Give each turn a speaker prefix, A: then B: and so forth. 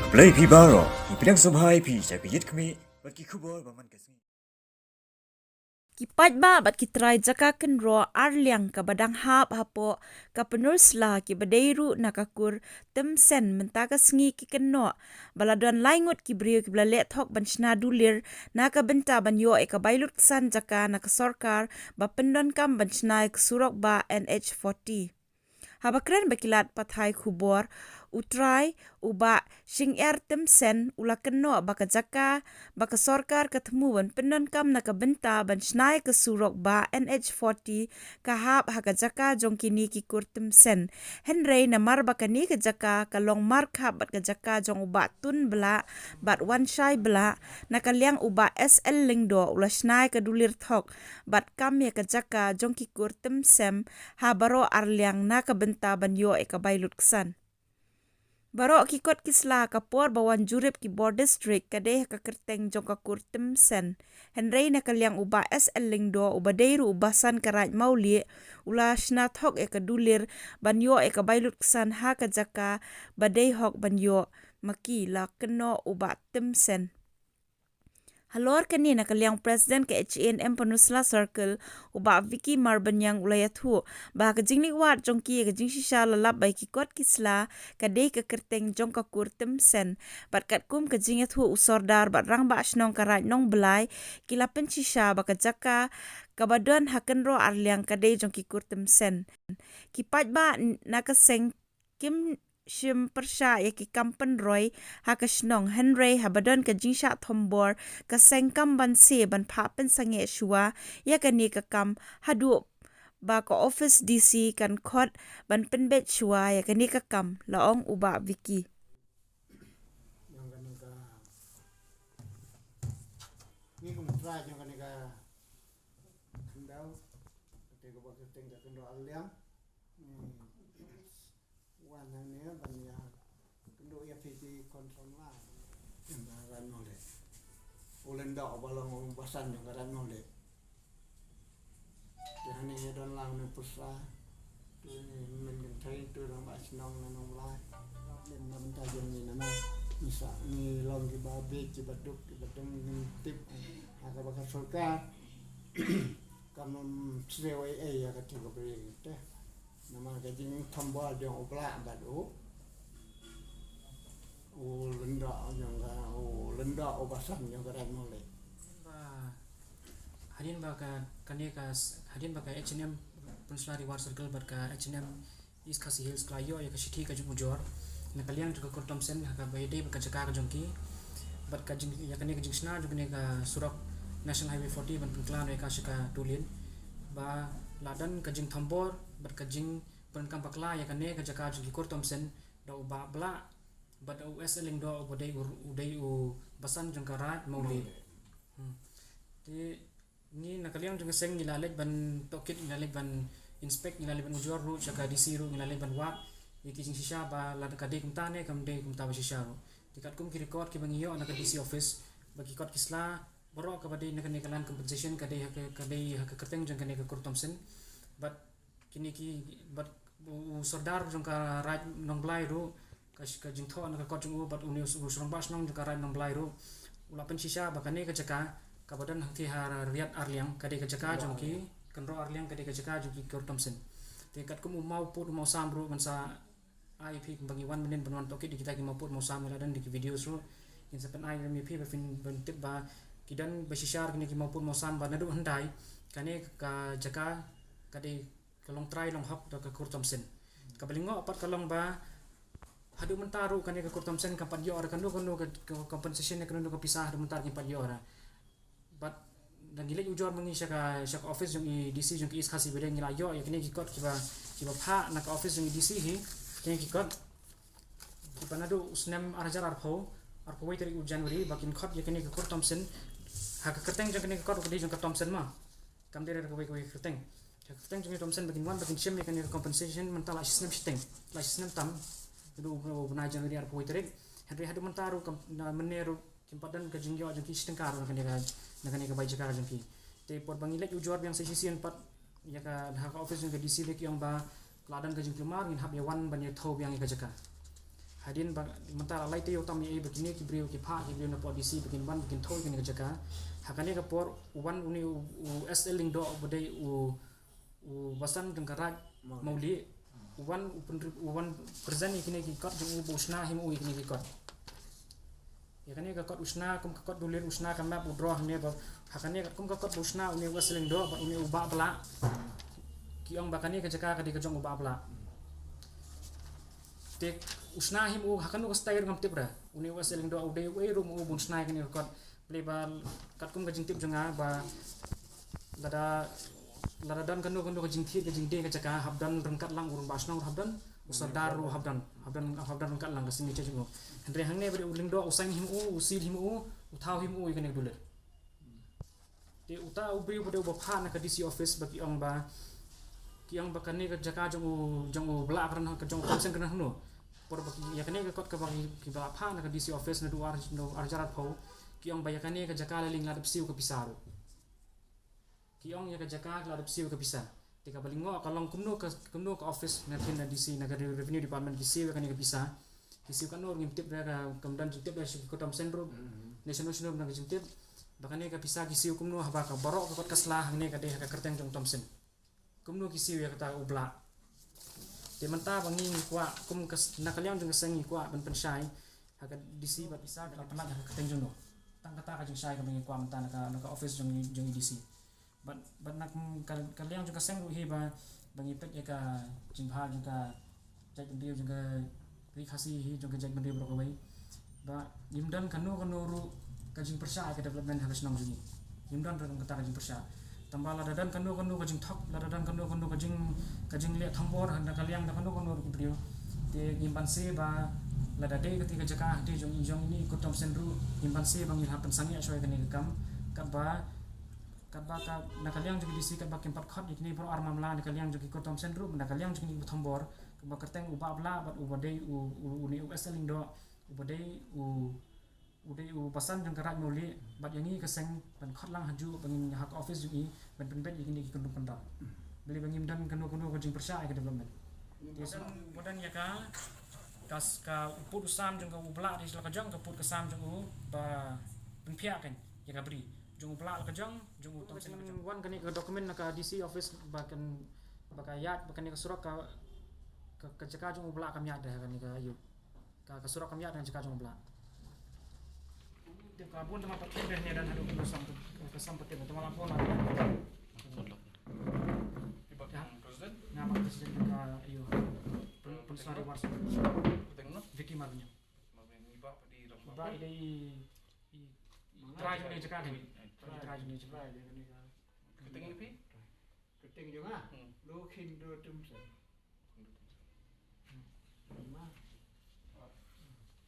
A: Play Pibaro, ipinang sabhay pi sa piyit kami, ba't kikubol ba man kasi?
B: Kipat ba bat kitry jaka kenro arliang ka badang hap hapo ka penursla ki badairu nakakur temsen mentaka sngi ki kenno baladon laingut ki brio ki blale thok ban shna dulir naka benta ban yo e ka bailut san jaka naka sorkar ba pendon kam ban shna ek surok ba NH40 habakren bakilat pathai khubor utrai uba shing temsen ula kenno baka jaka baka sorkar kathmuan penon kam naka benta ban snai ka surok ba NH40 kahap haka jaka jongkini ki kurtem sen henrei na mar baka ni ka jaka kalong mar khap bat ka jaka jong uba tun bla bat wan shai bla naka liang uba SL lingdo ula snai ka dulir thok bat kam ya ka jaka jongki kurtem sem habaro arliang naka benta ban yo e ka bailut ksan Baro kikot kisla kapor bawan jurip ki board district kadeh ka kerteng jong ka kurtem sen. Henrei na kalyang uba SL lingdo uba deiru ubasan karaj mauli ula shna thok e ka dulir banyo e ka bailut ksan ha ka jaka badei hok banyo maki la keno uba tem sen. Halor kani na kalyang president ka HNM Peninsula Circle uba Vicky Marbanyang ulayathu ba ka jinglik wat jongki ka jingshisha lalap bai kikot kisla ka dei ka kerteng jong ka kurtem sen bat kat kum ka jingathu usordar bat rang ba asnong karaj nong belai kila penshisha ba ka jaka kabadon hakenro arliang ka dei jong ki kurtem sen kipat ba nakaseng kim shim persha ya ki kampen roy ha ka shnong henry habadon ka jingsha thombor ka sengkam ban se ban pha pen sange shua ya ka ni ka kam hadu ba ka office DC kan khot ban pen bet shua ya ka ni ka kam laong uba Vicky
C: yang kanika ni kum try yang kanika kendau ketika bakal tinggal kendau aliang wananya banyak kendau ya PT kontrol lah yang baran oleh ulenda balong basan yang baran oleh yang ini don lang ni pusra tu men thai tu orang bas nong nong lai lên năm ta dùng ni nama misa ni long ki babe ki baduk ki badung ni tip aga baka sorka kamam trewe ya ka tigo be te nama ka jing thamba de obla badu o lenda yang ga o lenda obasan yang ga ran mole
D: Hadin baka kaneka hadin baka H&M Peninsula Reward Circle baka H&M East Khasi Hills Klayo ya ka Shiti ka Jumujor na kaliang juga kur Thompson ka bayde baka jaka ka jongki bat ka jing ya kaneka jingsna juga ne ka Surok National Highway 40 ban penklan ka shika tulin ba ladan ka jing Thambor bat ka jing penkam pakla ya kaneka jaka jongki kur Thompson da uba bla bat US lingdo udai u basan jongkara mauli ti ni nakaliang jong seng nilaleg ban tokit nilaleg ban inspect nilaleg ban ujor ru jaka DC ru nilaleg ban wat ikising shisha ba lad ka de kumtane kam de kumta ba shisha ru tikat kum ki record ki bangiyo na ka DC office bagi kot kisla boro ka bade na kanekalan compensation ka de ha ka kerteng jong kaneka kur Thompson but kini ki but sordar jong ka raj nong blai ru ka jing tho na ka kot jong but uni surong bas nong jong ka raj nong blai ru ulapan shisha ba kaneka jaka kabadan hati har riat arliang kade kajaka jongki kenro arliang kade kajaka jongki kur Thompson tingkat kum mau put mau samru mansa IP bangi wan menen banwan toki di kita ki mau put mau sam dan di video ru in sepen ai mi pi bafin bentip ba kidan basishar kini ki mau put mau sam ba nadu handai kane ka jaka kade kalong try long hap ka kur Thompson kabalingo apat kalong ba hadu mentaru kane ka kur Thompson kapat yo kan do compensation kan do ka pisah hadu mentar ki pat yo but dan gila ujor mengi shaka office jong i DC jong is khasi bedeng ngila yo ya kini kikot kiba pha na ka office jong i DC hi kini kikot kiba nadu usnem arajar arpho wai tarik January bakin khot ya kini kur Thompson ha ka kerteng jong kini kikot kedi jong ka Thompson ma kam dere ka wai kerteng jong Thompson bakin wan bakin shem ya kini compensation mentala sistem shiteng la sistem tam du bna January arpho wai tarik henry hadu mentaru kam meneru kimpadan ka jingyo jong ki stengkar na kaneka bai jaka jong ki te pot bangilek ujor yang sesisian pat ya ka ha ka office jong ka DC lek yang ba kladan ka jing klumar ngin hab ya wan ban ya tho yang ka jaka hadin mentara lai te yotam ye begini ki brio ki pha ki brio na polisi begin ban begin thoi kini jaga hakani ka por wan uni u SL lingdo bodai u wasan jengkarat mauli wan present kini ki kot jeng u usna him u kini ki kot yakani ka kot usna kum ka kot dulir usna ka map u draw ne ba hakani ka kum ka kot usna uni wasel lingdo ba uni u ba bla ki ong bakani ka jaga ka di ka jong u ba bla te usna him u hakanu ka stay ngam tibra uni wasel lingdo u de we rum u bun snai kini kot plebal kat kum ka jing tip jonga ba lada dan kanu ka jing thit ka jing de ka jaka habdan rengkat lang urun basnong habdan usadar ru habdan rengkat lang ka sini che jungo andre hangne bari uling do usang him u usil him u uthau him u ikane duler te uta ubri bode ba pha na ka DC office ba ki ong ba kane ka jaka jong bla kran ka jong konsen kan hno por ba ya kane ka kot ka ba ki ba pha na ka DC office na duar no arjarat phau ki ong ba ya kane ka jaka laling ladap siu ka pisaru ki ong ya ka jaka ladap siu ka pisar tika balingo kalong kumno ka office na tin na DC na revenue department ki siu ka ni ka pisar ki siu kan no ngim tip ra ka kamdan tip ra ko tom sendro national na ka tip bakane ka pisar ki siu kumno haba ka barok ka kot kaslah ne ka de ka kerteng jong tomsen kumno ki siu ya kata ubla de menta bangi kwa kum kas nakaliang jong sengi kwa ban penshai haka DC ba pisar ka tamat ka kerteng jong no tang kata ka jong shai ka bangi kwa menta na ka office jong DC but nak kaliang juga seng ruhi ba bangi pet ya ka jingha juga jai bendio juga ri khasi hi juga jai bendio bro kawai ba yimdan kanu ru kajing persya ka development harus nang jungi yimdan ran kata kajing persya tambah ladadan kanu kajing thok ladadan kanu kajing le thambor handa kaliang da kanu ru bendio te yimban se ba ladade ketika jaka de jong ini kutom senru yimban se bangi hapan sangi asoi kani kam ba kabaka nakaliang juga disi kabak empat khot ikni pro arma mla nakaliang juga kotom sendru nakaliang juga ni thambor kabak kerteng uba bla bat ubadei uni useling do ubadei u pasan jang karat muli bat yangi keseng ban khot lang haju bangin hak office juga ban ben ikni ki kundung panda beli bangim dan kanu ka jing persya ke development desan modan ya ka kas ka putusan jang ka ubla di sila ka jang ka put kesam jang ba pengpia kan ya ka beri jung pelak ka jong jung utong sen wan kani ka dokumen na ka DC office bakan bakayat bakan ka surat ka jaka jung pelak ka myat dah kani ka ayu ka surat ka myat dengan jaka jung pelak de ka bun tama patin dah ni dan hadu ka sam patin tama lapor lah president nama presiden ka ayu pensari wars tengno Vicky Marnya iba di ba di try ni jaka ni try ni jaka ni
C: keting juga lu khindo tum sen